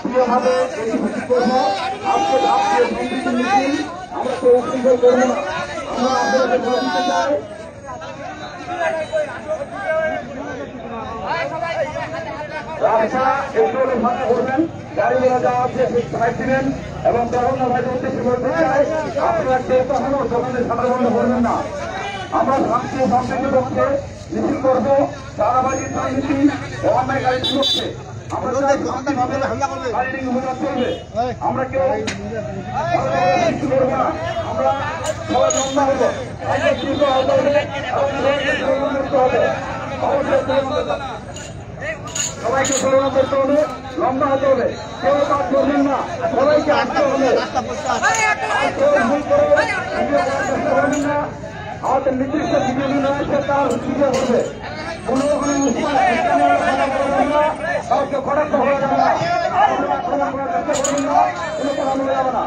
প্রিয়ভাবে করবো আজকে রাষ্ট্রীয় সম্প্রীতি মিছিল আমরা কেউ উশৃঙ্খল করবো না। আমরা আপনাদের বলে দিতে চাই রাস্তা একটু হলে ফাঁকা করবেন, গাড়িগুলো যাওয়া হচ্ছে সাইড দিবেন এবং তখন ভাইকে উদ্দেশ্যে বলতে চাই আপনারা কেউ কখনো দোকানে সাদা বন্ধ করবেন না। আমরা শান্তি সম্প্রীতির পক্ষে মিছিল করবো, চাঁদাবাজির রাজনীতি ও অন্যায়কারীর বিরুদ্ধে। আমরা চাই শান্তিভাবে গাড়ি অভিযান চলবে, আমরা কেউ কিছু করবো না। আমরা সবাই লম্বা হবো, সবাইকে স্মরণ করতে হবে, লম্বা হতে হবে, কেউ কাজ করবেন না, সবাইকে আসতে হবে। করবেন না, আমাদের নির্দিষ্ট ভিডিও রয়েছে তার সুযোগ হবে। কাউকে খড়াক্ত হয়ে যাবে না, প্রমাণ করার চেষ্টা করবেন না, কোনো কথা বলে যাবে না।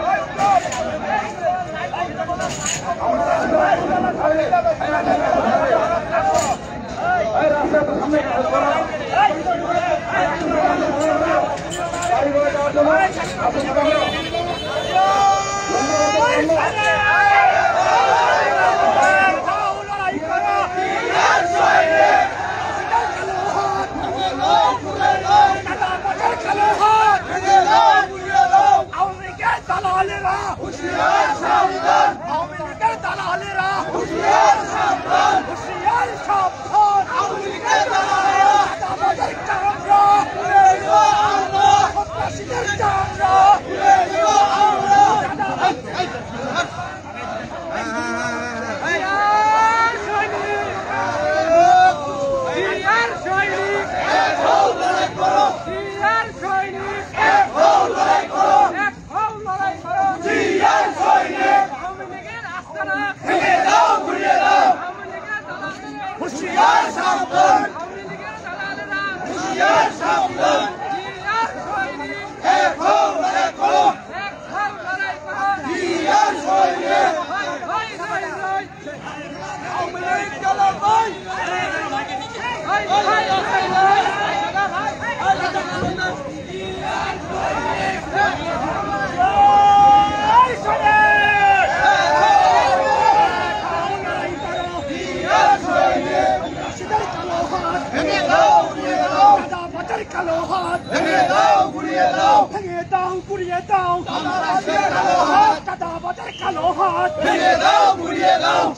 রাস্তায় তো সামনে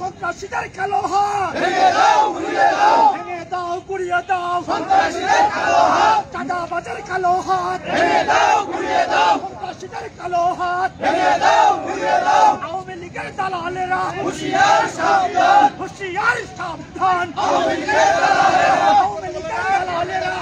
সন্ত্রাসীদের কালো হাত ভেঙে দাও, গুড়িয়ে দাও, ভেঙে দাও, গুড়িয়ে দাও, সন্ত্রাসীদের কালো হাত, চাঁদাবাজের কালো হাত ভেঙে দাও, গুড়িয়ে দাও, সন্ত্রাসীদের কালো হাত ভেঙে দাও, গুড়িয়ে দাও, আওয়ামী লীগের দালালেরা হুঁশিয়ার সাবধান, হুঁশিয়ার সাবধান, আওয়ামী লীগের দালালেরা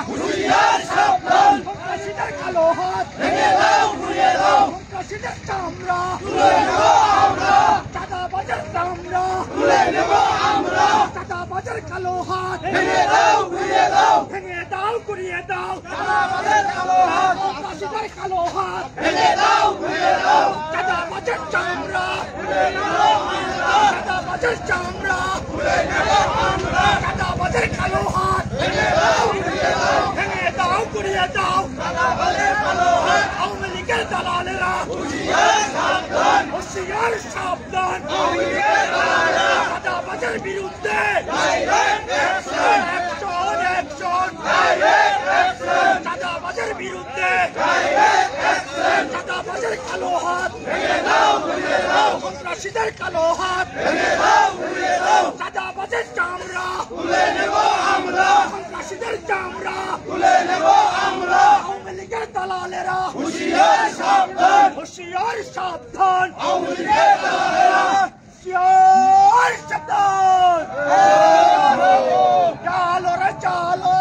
হুঁশিয়ার সাবধান, সন্ত্রাসীদের কালো হাত ভেঙে দাও, গুড়িয়ে দাও, সন্ত্রাসীদের চামড়া তুলে নেব আমরা, চাঁদাবাজের চামড়া তুলে নেব আমরা, চাঁদাবাজের কালো হাত ভেঙে দাও, গুড়িয়ে দাও, ভেঙে দাও, গুড়িয়ে দাও, চাঁদাবাজের কালো হাত, সন্ত্রাসীদের কালো হাত ভেঙে দাও, গুড়িয়ে দাও, চাঁদাবাজের চামড়া তুলে নেব আমরা, চাঁদাবাজের চামড়া তুলে নেব আমরা, চাঁদাবাজের কালো হাত ভেঙে দাও, গুড়িয়ে দাও, ভেঙে দাও, গুড়িয়ে দাও, চাঁদাবাজের কালো হাত, আওয়ামী লীগের দালালেরা হুঁশিয়ার সাবধান, হুঁশিয়ার সাবধান, আওয়ামী লীগের দালালেরা চাঁদাবাজের বিরুদ্ধে direct action, action, action, direct action, চাঁদাবাজের বিরুদ্ধে ডাইরেক্ট অ্যাকশন, চাঁদাবাজের কালো হাত ভেঙে দাও, গুড়িয়ে দাও, সন্ত্রাসীদের কালো হাত ভেঙে দাও, গুড়িয়ে দাও, চাঁদাবাজের চামড়া তুলে নেব আমরা, সন্ত্রাসীদের চামড়া তুলে নেব আমরা, আওয়ামী লীগের দালালেরা হুঁশিয়ার সাবধান, হুঁশিয়ার সাবধান, আওয়ামী লীগের দালালেরা হুঁশিয়ার সাবধান, চালো রে চালো,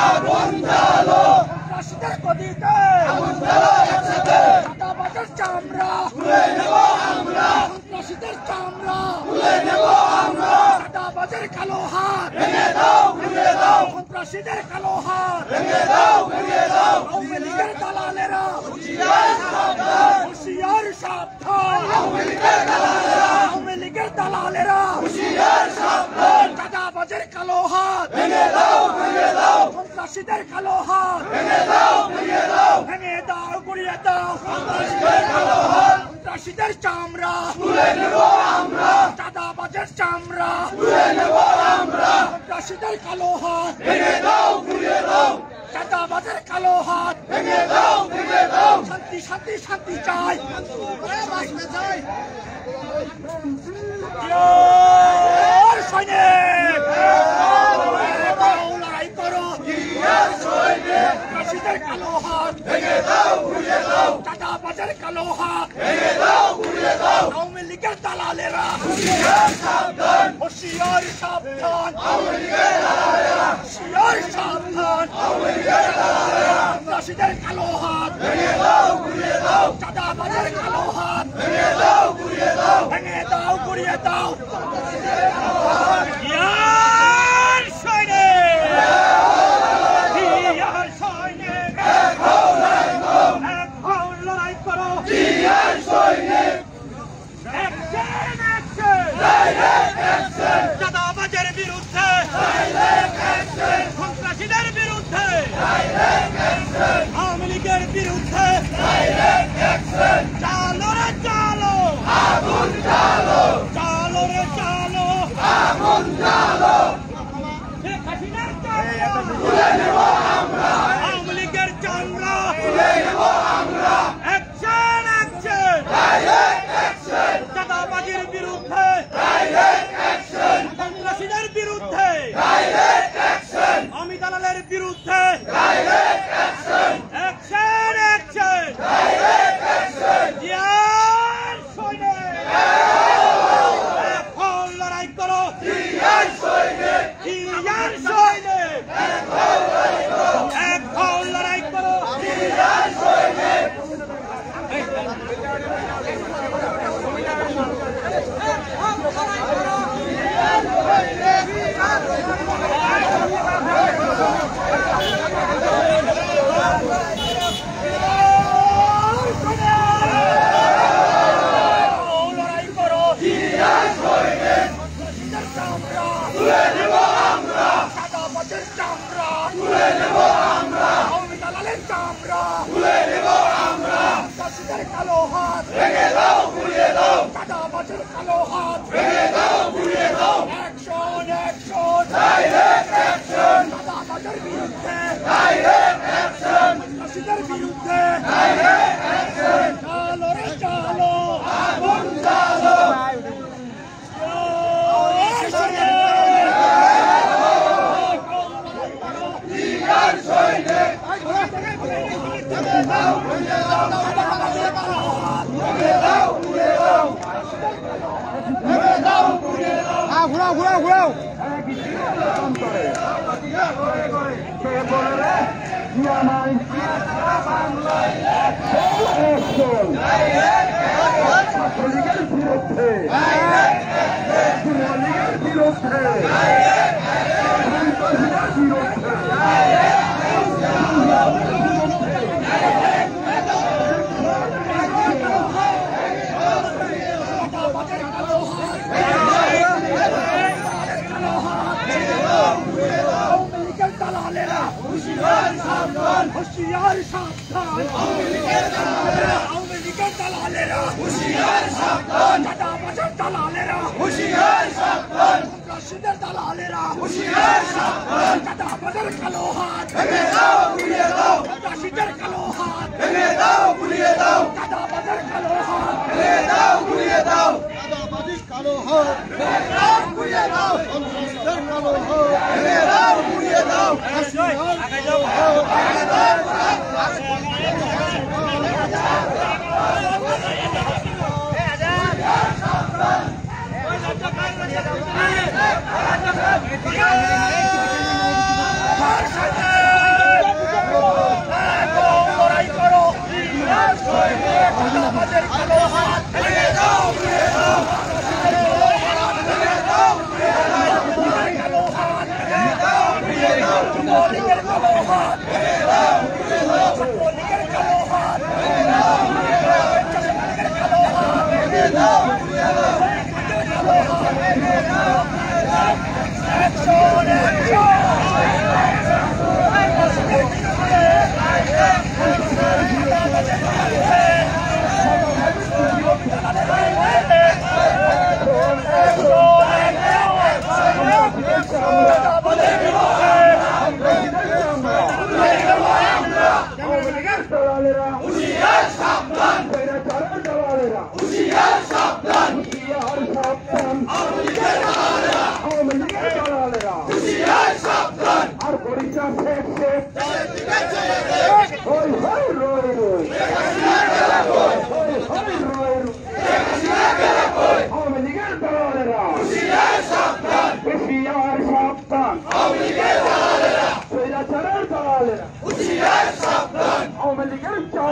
আগুন জ্বালো, সন্ত্রাসীদের গদিতে আগুন জ্বালো, একসাথে চাঁদাবাজের চামড়া তুলে নেব আমরা, সন্ত্রাসীদের চামড়া তুলে নেব আমরা, চাঁদাবাজের কালো হাত ভেঙে দাও, গুড়িয়ে দাও, সন্ত্রাসীদের কালো হাত ভেঙে দাও, গুড়িয়ে দাও, আওয়ামী লীগের দালালেরা হুঁশিয়ার সাবধান, হুঁশিয়ার সাবধান, আওয়ামী লীগের দালালেরা, আওয়ামী লীগের দালালেরা হুঁশিয়ার সাবধান, চাঁদাবাজের কালো হাত ভেঙে দাও, গুড়িয়ে দাও, সন্ত্রাসীদের কালো হাত ভেঙে দাও, গুড়িয়ে দাও, দাও গুড়িয়ে দাও সন্ত্রাসীদের চামড়া তুলে নেব আমরা চাঁদাবাজের চামড়া তুলে নেব আমরা সন্ত্রাসীদের কালো হাত ভেঙে দাও গুড়িয়ে দাও চাঁদাবাজের কালো হাত ভেঙে দাও শান্তি শান্তি শান্তি চাই সৈনিক লড়াই করো সন্ত্রাসীদের কালো হাত ভেঙে দাও ঘুরিয়ে দাও চাঁদাবাজের কালো হাত ভেঙে দাও ঘুরিয়ে দাও আওয়ামী লীগের দালালেরা সাবধান হুঁশিয়ার সাবধান আওয়ামী লীগের দালালেরা হুঁশিয়ার সাবধান আওয়ামী লীগের দালালেরা সন্ত্রাসীদের কালো হাত ভেঙে দাও ঘুরিয়ে দাও চাঁদাবাজের কালো হাত ভেঙে দাও ঘুরিয়ে দাও ভেঙে দাও ঘুরিয়ে দাও চাঁদাবাজের বিরুদ্ধে সন্ত্রাসীদের বিরুদ্ধে আওয়ামী লীগের বিরুদ্ধে চালো রে চালো আগুন চালো চালো রে চালো আগুন চালো তুলে নেব আমরা আওয়ামী লীগের চামড়া তুলে নেব আমরা অ্যাকশন অ্যাকশন ডাইরেক্ট অ্যাকশন চাঁদাবাজির বিরুদ্ধে ডাইরেক্ট অ্যাকশন সন্ত্রাসীদের বিরুদ্ধে ডাইরেক্ট অ্যাকশন আমি দালালের বিরুদ্ধে direct action action action direct action ইয়ার সৈনিক এখন লড়াই করো ইয়ার সৈনিক ইয়ার সৈনিক এখন লড়াই করো ইয়ার সৈনিক তুলে নেব আমরা চাঁদাবাজের চামড়া তুলে নেব আমরা আওয়ামী দালালের চামড়া তুলে নেব আমরা সন্ত্রাসীদের কালো হাত ভেঙে দাও ঘুরিয়ে দাও চাঁদাবাজের কালো হাত ভেঙে দাও ঘুরিয়ে দাও অ্যাকশন অ্যাকশন ডাইরেক্ট অ্যাকশন চাঁদাবাজের বিরুদ্ধে ডাইরেক্ট অ্যাকশন সন্ত্রাসীদের বিরুদ্ধে ডাইরেক্ট অ্যাকশন চালো রে চালো আগুন চালো ঘুরাও ঘুরাও ঘুরাও হুঁশিয়ার সাবধান আওয়ামী লীগের দালালেরা হুঁশিয়ার সাবধান চাঁদাবাজের দালালেরা হুঁশিয়ার সাবধান সন্ত্রাসীদের দালালেরা হুঁশিয়ার সাবধান চাঁদাবাজের কালো হাত ভেঙে দাও ঘুরিয়ে দাও সন্ত্রাসীদের কালো হাত ভেঙে দাও ঘুরিয়ে দাও চাঁদাবাজের কালো হাত ভেঙে দাও ঘুরিয়ে দাও চাঁদাবাজের কালো হাত ভেঙে দাও ঘুরিয়ে দাও সন্ত্রাসীদের কালো হাত ভেঙে দাও ঘুরিয়ে দাও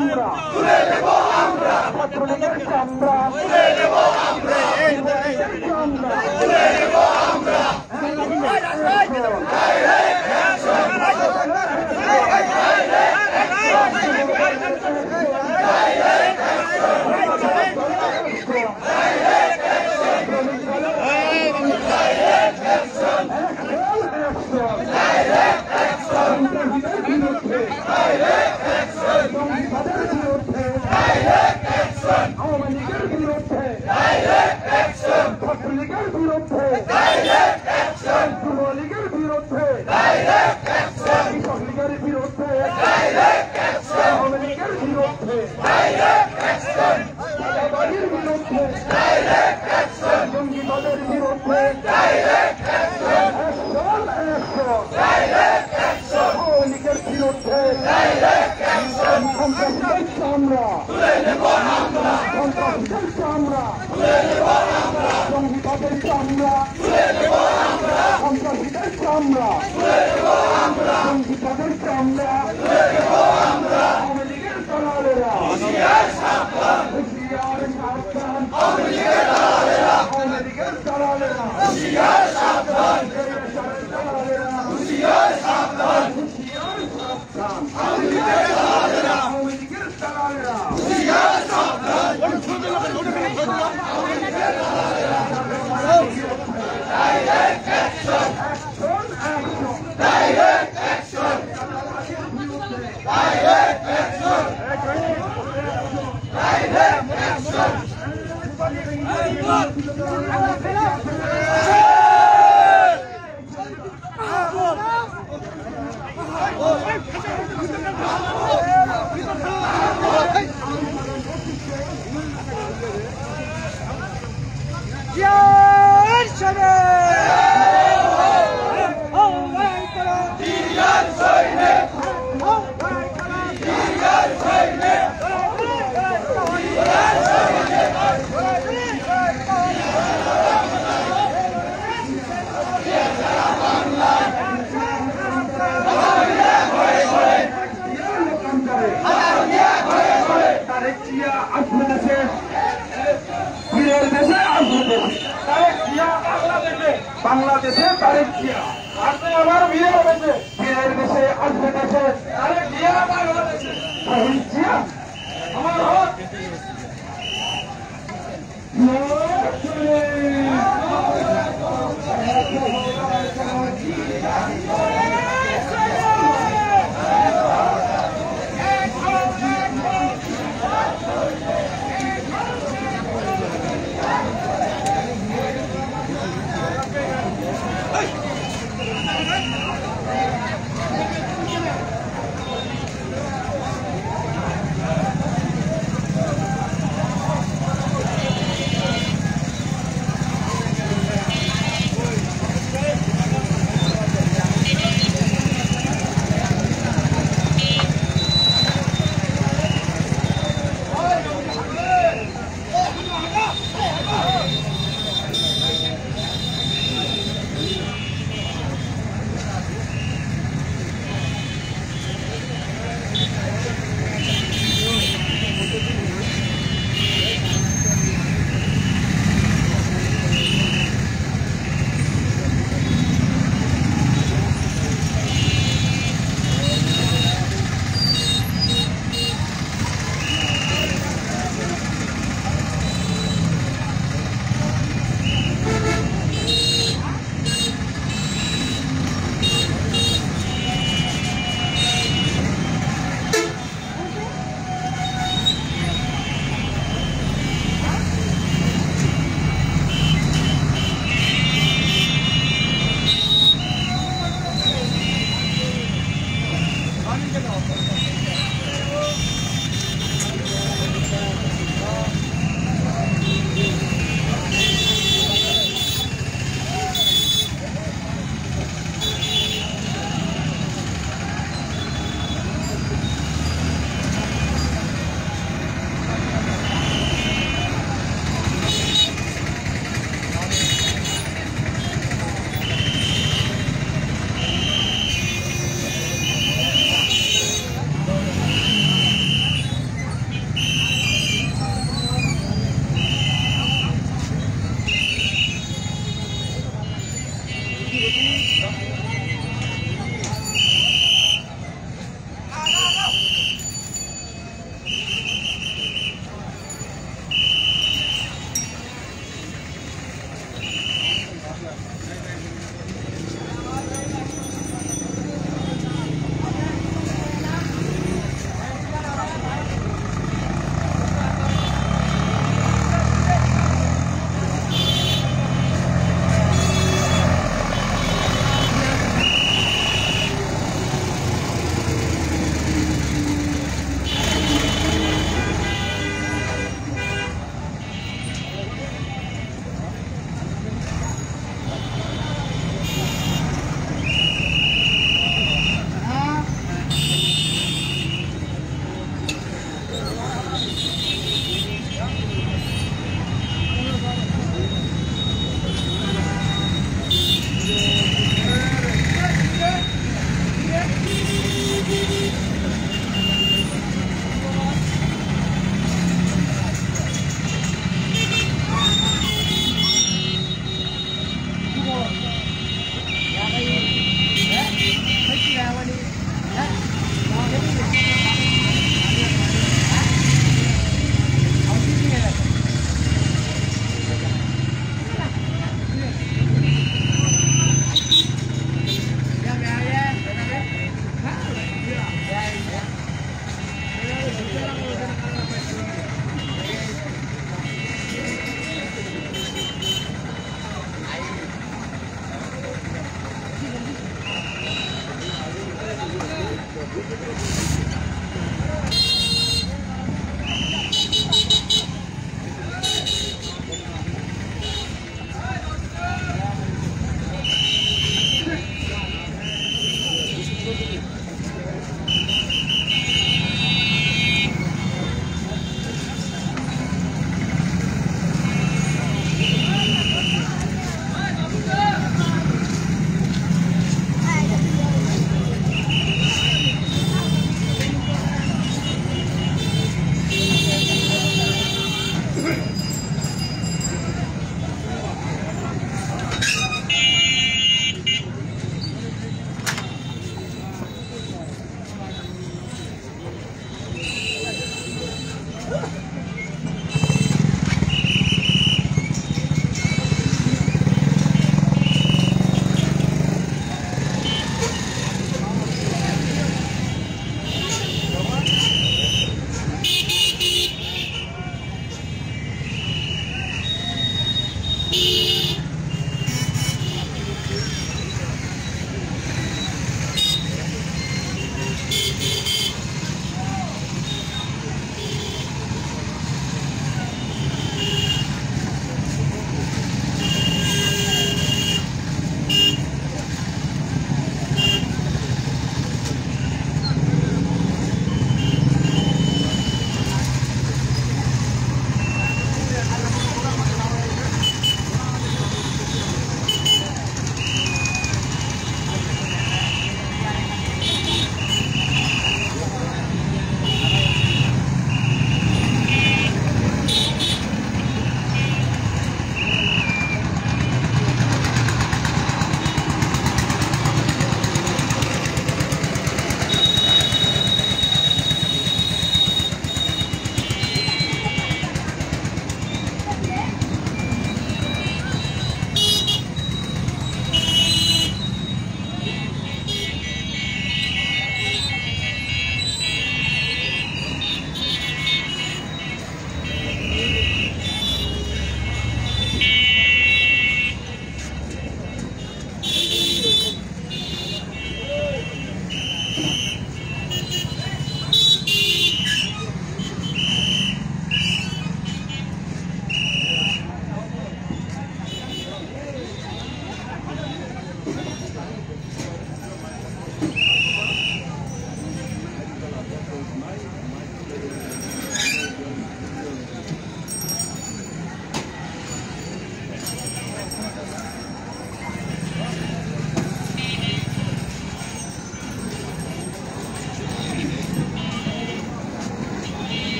চামড়া তুলে নেব আমরা, ছাত্রলীগের চামড়া তুলে নেব আমরা, চামড়া তুলে নেব আমরা। বাংলাদেশে তারেক জিয়া, আপনি আমার বীরের দেশে, বীরের দেশে আসবে দেশে তারেক জিয়া, বাংলাদেশে শহীদ জিয়া আমার হক।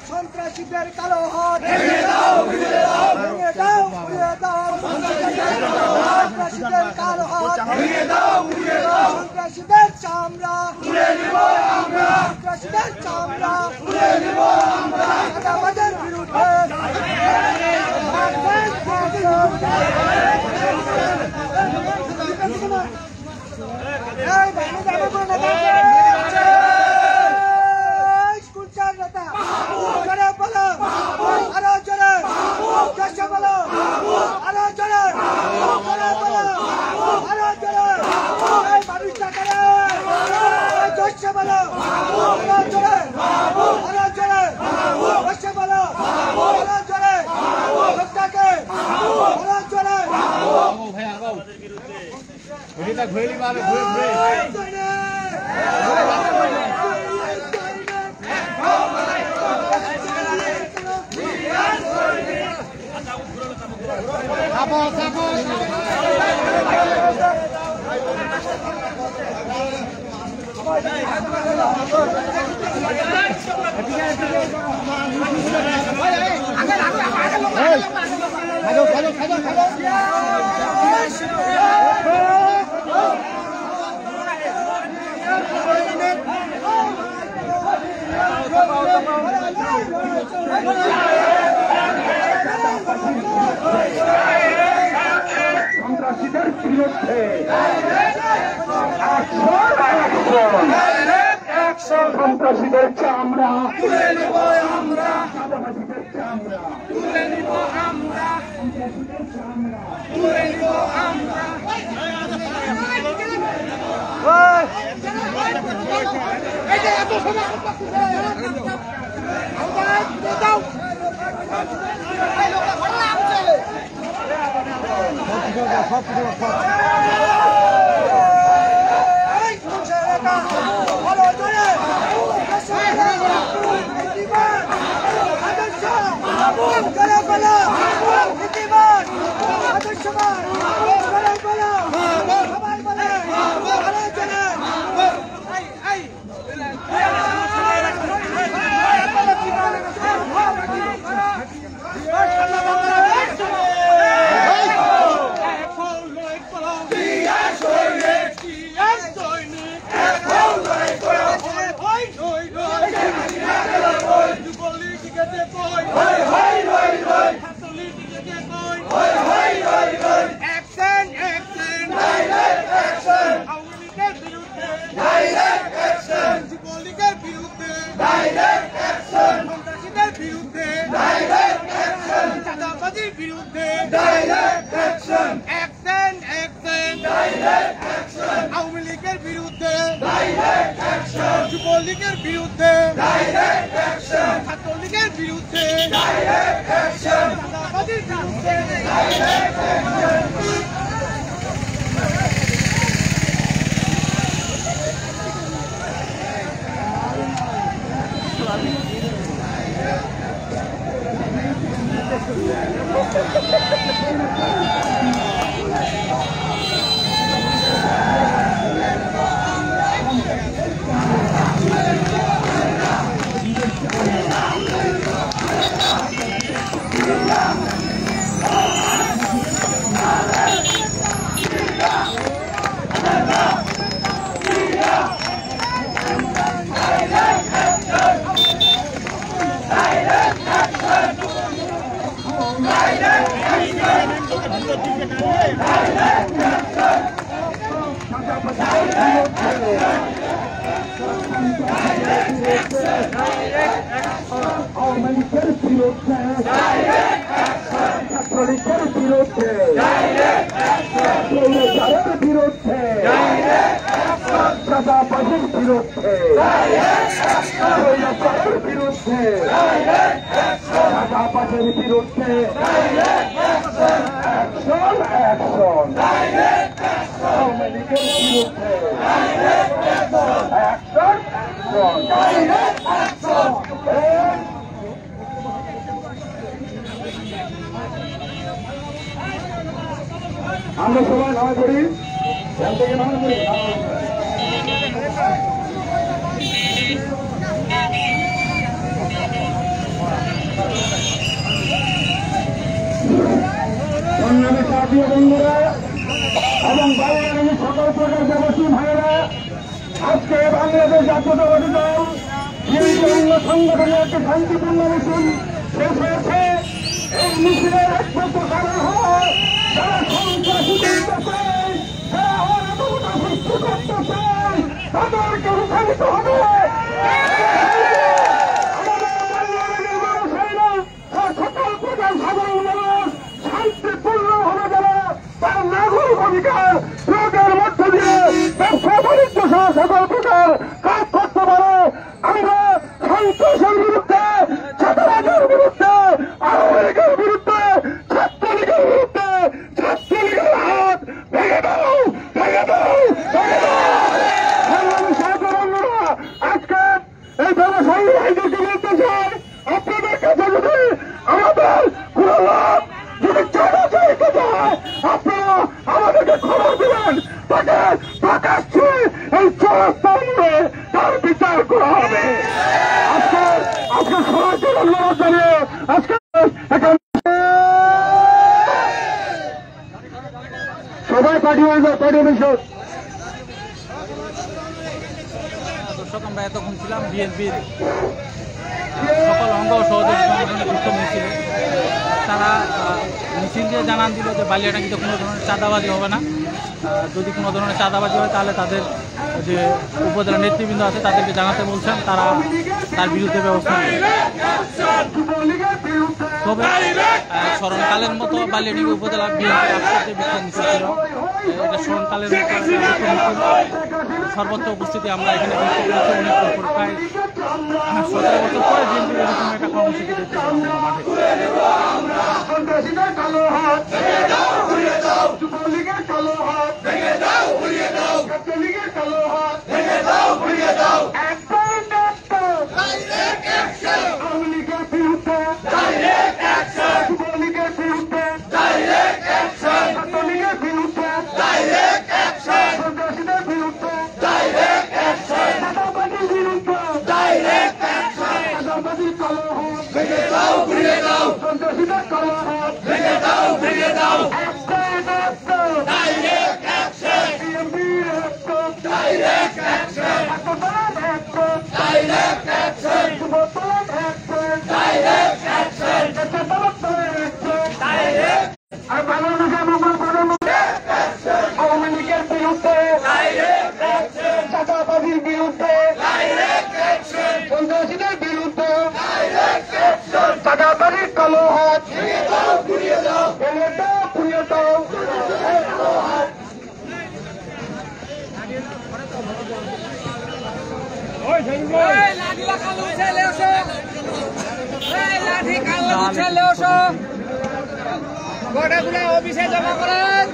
সন্ত্রাসীদের কালো হাত ভেঙে দাও, উড়িয়ে দাও, সন্ত্রাসীদের কালো হাত ভেঙে দাও, উড়িয়ে দাও, সন্ত্রাসীদের চামড়া তুলে নিব আমরা, সন্ত্রাসীদের চামড়া তুলে নিব আমরা, আমাদের বিরুদ্ধে ঘুরে মারে ঘুরে ঘুরে সন্ত্রাসীদের বিরুদ্ধে সন্ত্রাসীদের চামড়া তুলে নেব আমরা, চাঁদাবাজিদের চামড়া তুলে নেব আমরা, সন্ত্রাসীদের চামড়া তুলে নেব আমরা। যুবলীগের বিরুদ্ধে ডাইরেক্ট অ্যাকশন, ছাত্রলীগের বিরুদ্ধে ডাইরেক্ট অ্যাকশন, চাঁদাবাজির বিরুদ্ধে ডাইরেক্ট অ্যাকশন। বিরুদ্ধে, স্বৈরাচারের বিরুদ্ধে, চাঁদাবাজের বিরুদ্ধে অ্যাকশন অ্যাকশন, আওয়ামী লীগের বিরুদ্ধে অ্যাকশন অ্যাকশন। আমরা সবাই নামা করি, থেকে নামা করি। সংগ্রামী সাথী বন্ধুরা এবং বাইরের সকল প্রকার ব্যবসায়ী ভাইয়েরা, আজকে বাংলাদেশ জাতীয়তাবাদী দল বিএনপি অঙ্গ সংগঠনের একটি শান্তিপূর্ণ মিছিল শেষ হয়েছে। এই মিছিলের একমাত্র কারণ হল যারা সন্ত্রাসী করতেছে, যারা অরাজকতা সৃষ্টি করতেছে, তাদেরকে রূপায়িত হবে। আমাদের বাংলাদেশের ব্যবসায়ীরা সকল প্রকার সাধারণ মানুষ শান্তিপূর্ণভাবে যারা তার নাগরিক অধিকার প্রয়োগের মধ্য দিয়ে ব্যবসা বাণিজ্য সহ সকল প্রকার কাজ করতে পারে। আমরা সন্ত্রাসের বিরুদ্ধে, চাঁদাবাজের বিরুদ্ধে, আওয়ামী লীগের বিরুদ্ধে, ছাত্রলীগের বিরুদ্ধে, ছাত্রলীগের হাত ভেঙে দাও, ভেঙে দাও, ভেঙে দাও। আজকে এই ব্যবসায়ী ভাইদেরকে বলতে চাই, আপনাদের কাছে যদি আমাদের কোন লাভ যদি চাঁদা চাইতে যায়, আপনারা আমাদেরকে খবর দিবেন, তাকে প্রকাশ্যে এই চৌরাস্তার মোড়ে তার বিচার করা হবে। আজকে সবাইকে ধন্যবাদ জানিয়ে আজকে সবাই পাঠিয়ে যাও, পাঠিয়ে মিশন। দর্শক, আমরা এতক্ষণ ছিলাম বিএনপির সকল অঙ্গ সহযোগী সংগঠনের বিক্ষোভ মিছিলে। তারা মিছিল দিয়ে জানান দিল যে বালিয়াডাঙ্গিতে কোনো ধরনের চাঁদাবাজি হবে না। যদি কোনো ধরনের চাঁদাবাজি হয় তাহলে তাদের যে উপজেলা নেতৃবৃন্দ আছে তাদেরকে জানাতে বলছেন, তারা তার বিরুদ্ধে ব্যবস্থা নেবে। তবে স্মরণকালের মতো বালিয়াডাঙ্গি উপজেলা বিএনপির আজকের বিক্ষোভ মিছিল ছিল, এটা স্মরণকালের মতো সর্বোচ্চ উপস্থিতি আমরা এখানে দেখতে পেয়েছি। অনেক প্রায় 17 বছর পরে বিএনপির এরকম একটা কর্মসূচি দেখতে পাচ্ছি মাঠে। আওয়ামী লীগের বিরুদ্ধে, চাঁদাবাজির বিরুদ্ধে, সন্ত্রাসীদের বিরুদ্ধে, চাঁদাবাজির কালো হাত ভেঙে দাও, পুড়িয়ে দাও। গোটাগুলো অফিসে জমা করেন।